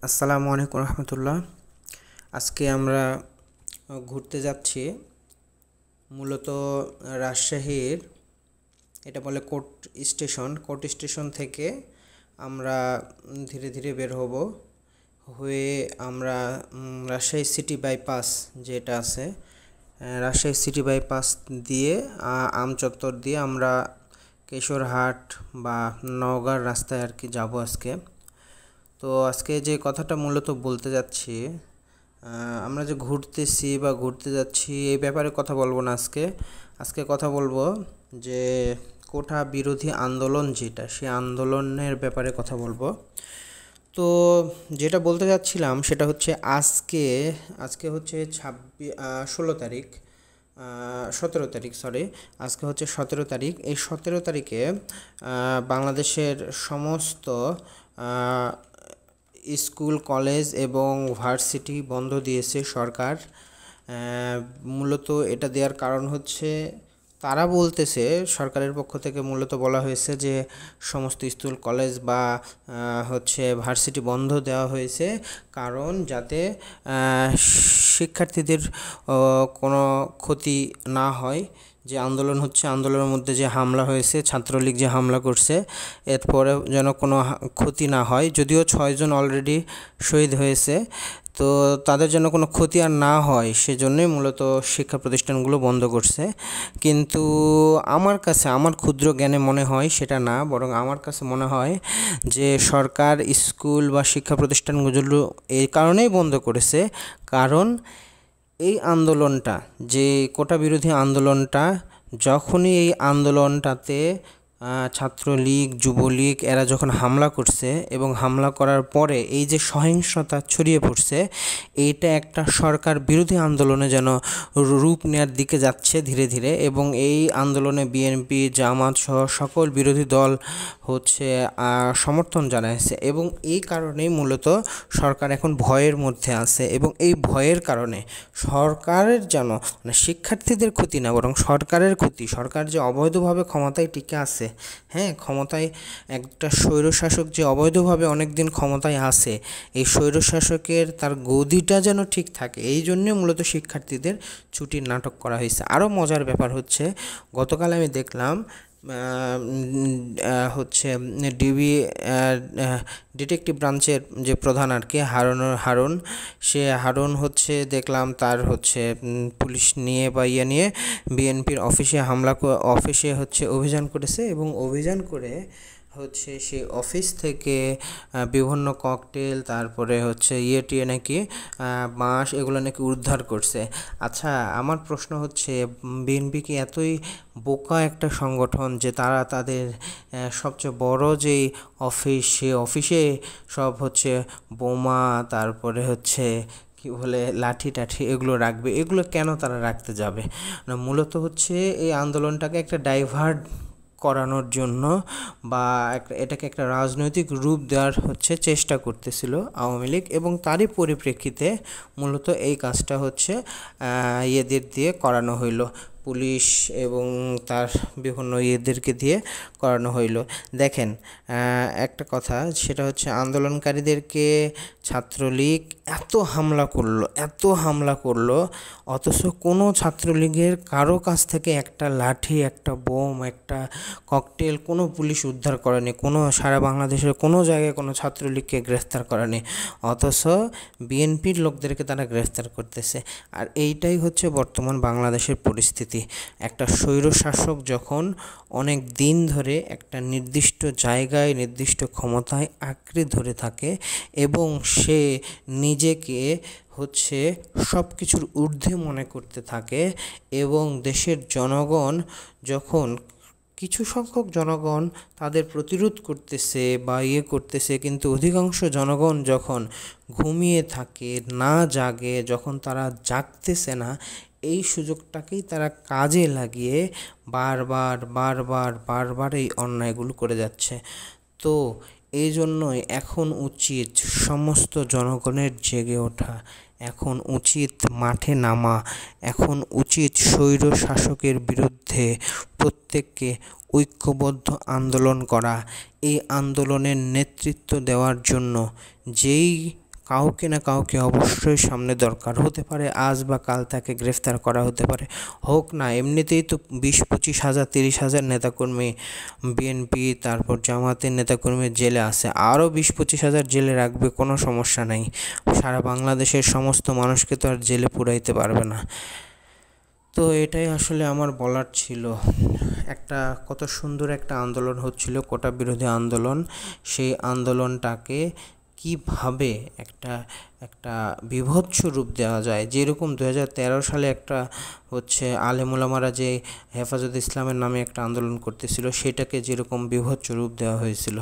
আসসালামু আলাইকুম রহমতুল্লাহ। আজকে আমরা ঘুরতে যাচ্ছি মূলত রাজশাহীর, এটা বলে কোর্ট স্টেশন থেকে আমরা ধীরে ধীরে বের হব হয়ে আমরা রাজশাহী সিটি বাইপাস যেটা আছে, রাজশাহী সিটি বাইপাস দিয়ে আমচত্বর দিয়ে আমরা কেশরহাট বা নওগাঁর রাস্তায় আর কি যাব আজকে। তো আজকে যে কথাটা মূলত বলতে যাচ্ছি, আমরা যে ঘুরতেছি বা ঘুরতে যাচ্ছি এই ব্যাপারে কথা বলবো না। আজকে কথা বলবো যে কোটা বিরোধী আন্দোলন যেটা, সেই আন্দোলনের ব্যাপারে কথা বলবো। তো যেটা বলতে যাচ্ছিলাম সেটা হচ্ছে আজকে হচ্ছে 16 তারিখ, 17 তারিখ, সরি। আজকে হচ্ছে 17 তারিখ। এই 17 তারিখে বাংলাদেশের সমস্ত স্কুল, কলেজ এবং ভার্সিটি বন্ধ দিয়েছে সরকার। মূলত এটা দেওয়ার কারণ হচ্ছে, তারা বলতেছে সরকারের পক্ষ থেকে মূলত বলা হয়েছে যে সমস্ত স্কুল, কলেজ বা হচ্ছে ভার্সিটি বন্ধ দেওয়া হয়েছে কারণ যাতে শিক্ষার্থীদের কোনো ক্ষতি না হয়। যে আন্দোলন হচ্ছে, আন্দোলনের মধ্যে যে হামলা হয়েছে, ছাত্রলীগ যে হামলা করছে, এরপরে যেন কোনো ক্ষতি না হয়। যদিও 6 জন অলরেডি শহীদ হয়েছে, তো তাদের যেন কোনো ক্ষতি আর না হয় সেজন্যই মূলত শিক্ষা প্রতিষ্ঠানগুলো বন্ধ করছে। কিন্তু আমার ক্ষুদ্র জ্ঞানে মনে হয় সেটা না, বরং আমার কাছে মনে হয় যে সরকার স্কুল বা শিক্ষা প্রতিষ্ঠানগুলো এই কারণেই বন্ধ করেছে, কারণ এই আন্দোলনটা, যে কোটা বিরোধী আন্দোলনটা, যখনই এই আন্দোলনটাতে ছাত্রলীগ, যুবলীগ এরা যখন হামলা করছে এবং হামলা করার পরে এই যে সহিংসতা ছড়িয়ে পড়ছে, এইটা একটা সরকার বিরোধী আন্দোলনে যেন রূপ নেওয়ার দিকে যাচ্ছে ধীরে ধীরে। এবং এই আন্দোলনে বিএনপি, জামাত সহ সকল বিরোধী দল হচ্ছে সমর্থন জানাইছে, এবং এই কারণেই মূলত সরকার এখন ভয়ের মধ্যে আছে। এবং এই ভয়ের কারণে সরকারের যেন শিক্ষার্থীদের ক্ষতি না, বরং সরকারের ক্ষতি। সরকার যে অবৈধভাবে ক্ষমতায় টিকে আছে, হ্যাঁ, ক্ষমতায় একটা স্বৈরশাসক যে অবৈধভাবে অনেক দিন ক্ষমতায় আছে, এই স্বৈরশাসকের তার গদিটা যেন ঠিক থাকে, এই জন্যে মূলত শিক্ষার্থীদের ছুটির নাটক করা হয়েছে। আরও মজার ব্যাপার হচ্ছে, গতকাল আমি দেখলাম হচ্ছে ডিবি ডিটেকটিভ ব্রাঞ্চের যে প্রধান আর কি, হারুন হচ্ছে দেখলাম তার হচ্ছে পুলিশ নিয়ে বা নিয়ে বিএনপির অফিসে হচ্ছে অভিযান করেছে, এবং অভিযান করে হচ্ছে সেই অফিস থেকে বিভিন্ন ককটেল, তারপরে হচ্ছে টিয়ে নাকি বাঁশ, এগুলো নাকি উদ্ধার করছে। আচ্ছা, আমার প্রশ্ন হচ্ছে, বিএনপি কি এতই বোকা একটা সংগঠন যে তারা তাদের সবচেয়ে বড় যেই অফিস, সেই অফিসে সব হচ্ছে বোমা, তারপরে হচ্ছে কি বলে লাঠি টাঠি এগুলো রাখবে? এগুলো কেন তারা রাখতে যাবে? না, মূলত হচ্ছে এই আন্দোলনটাকে একটা ডাইভার্ট করানোর জন্য বা এটাকে একটা রাজনৈতিক রূপ দেওয়ার হচ্ছে চেষ্টা করতেছিল আওয়ামী লীগ, এবং তারই পরিপ্রেক্ষিতে মূলত এই কাজটা হচ্ছে ইয়েদের দিয়ে করানো হইল, পুলিশ এবং তার বিভিন্ন ইয়েদেরকে দিয়ে করানো হইল। দেখেন, একটা কথা, সেটা হচ্ছে আন্দোলনকারীদেরকে ছাত্রলীগ এত হামলা করলো, অথচ কোনো ছাত্রলীগের কারো কাছ থেকে একটা লাঠি, একটা বোম, একটা ককটেল কোনো পুলিশ উদ্ধার করেনি, সারা বাংলাদেশের কোনো জায়গায় কোনো ছাত্রলীগকে গ্রেফতার করেনি, অথচ বিএনপির লোকদেরকে তারা গ্রেফতার করতেছে। আর এইটাই হচ্ছে বর্তমান বাংলাদেশের পরিস্থিতি। একটা স্বৈরশাসক যখন অনেক দিন ধরে একটা নির্দিষ্ট জায়গায়, নির্দিষ্ট ক্ষমতায় আঁকড়ে ধরে থাকে, এবং সে নিজেকে হচ্ছে সব কিছুর ঊর্ধ্বে মনে করতে থাকে, এবং দেশের জনগণ যখন, কিছু সংখ্যক জনগণ তাদের প্রতিরোধ করতেছে বা করতেছে, কিন্তু অধিকাংশ জনগণ যখন ঘুমিয়ে থাকে, না জাগে, যখন তারা জাগতেছে না, এই সুযোগটাকেই তারা কাজে লাগিয়ে বারবার এই অন্যায়গুলো করে যাচ্ছে। তো এই জন্যই এখন উচিত সমস্ত জনগণের জেগে ওঠা, এখন উচিত মাঠে নামা, এখন উচিত স্বৈর শাসকের বিরুদ্ধে প্রত্যেককে ঐক্যবদ্ধ আন্দোলন করা। এই আন্দোলনের নেতৃত্ব দেওয়ার জন্য যেই কাউকে না কাউকে অবশ্যই সামনে দরকার হতে পারে, আজ বা কাল তাকে গ্রেফতার করা হতে পারে। হোক না, এমনিতেই তো 20-25 হাজার 30 হাজার নেতাকর্মী বিএনপি তারপর জামাতের নেতাকর্মী জেলে আছে, আরও 20-25 হাজার জেলে রাখবে, কোনো সমস্যা নাই। সারা বাংলাদেশের সমস্ত মানুষকে তো আর জেলে পুরাইতে পারবে না। তো এটাই আসলে আমার বলার ছিল। একটা কত সুন্দর একটা আন্দোলন হচ্ছিল, কোটা বিরোধী আন্দোলন, সেই আন্দোলনটাকে কিভাবে একটা একটা বীভৎস রূপ দেওয়া যায়, যেরকম 2013 সালে একটা হচ্ছে আলেমুলামারা যে হেফাজত ইসলামের নামে একটা আন্দোলন করতেছিল, সেটাকে যেরকম বীভৎস রূপ দেওয়া হয়েছিল।